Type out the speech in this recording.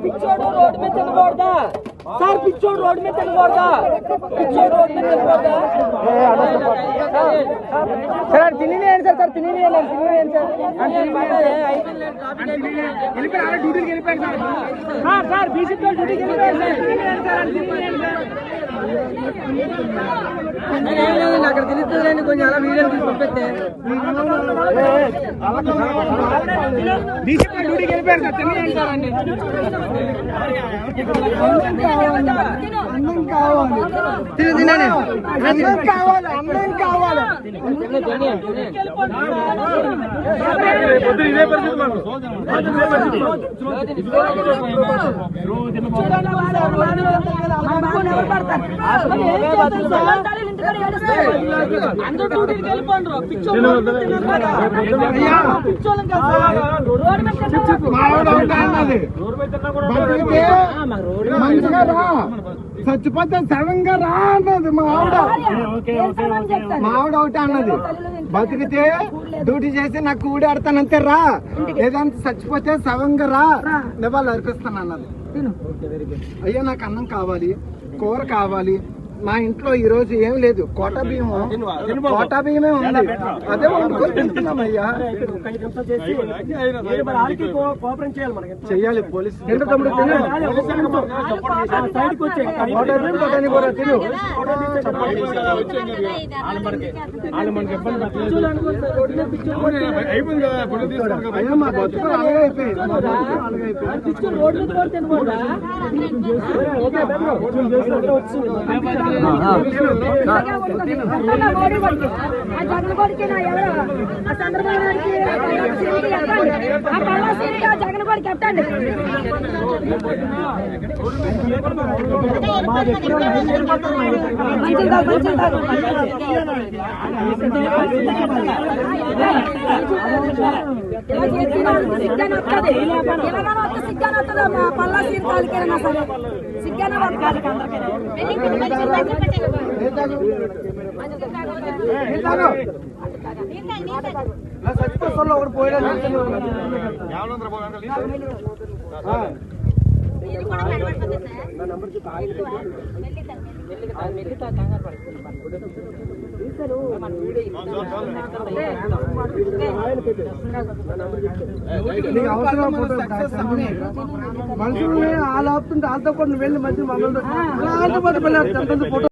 పిచ్చోడు రోడ్ మీద తినకూడదా సార్? పిచ్చోడు రోడ్ మీద తినకూడదా? పిచ్చోడు రోడ్ మీద తినకూడదా? సార్ తినేయండి సార్, సార్ తినేయండి సార్. డ్యూటీకి వెళ్ళిపోయారు సార్, బీసీపీ డ్యూటీకి వెళ్ళిపోయారు సార్. అక్కడ తెలుస్తుందండి, కొంచెం అలా వీడియో తీసి పంపిస్తే. బీసీపీ డ్యూటీకి వెళ్ళిపోయారు సార్, తినేయండి సార్ అండి. అన్నం కావాలి, తినండి. అన్నం కావాలి, అన్నం కావాలి. ఇదే పరిస్థితి మాకు. చచ్చిపోతే సడన్గా రా అన్నది మా ఆవిడ. ఒకటే అన్నది, బతికితే డ్యూటీ చేసి నాకు కూడి ఆడతానంతే రా, లేదంటే చచ్చిపోతే సడన్గా రా నివాళులు అర్పిస్తాను అన్నది. అయ్యా నాకు అన్నం కావాలి, కూర కావాలి. మా ఇంట్లో ఈ రోజు ఏం లేదు, కోటా బియ్యమే ఉంది, అదే వండుకొని తింటున్నామయ్యా. చెయ్యాలి పోలీసు మా బతుకులు అలాగే అయిపోయింది. జగన్గోడికి ఎట్టండి. పల్లా సీరు కాలికైనా సరే సిగ్గానే ఒకటి పోయా మనుషుల్ని వాళ్ళు ఆపుతుంటే వాళ్ళతో కూడా వెళ్ళి మధ్య మమ్మల్ని ఫోటో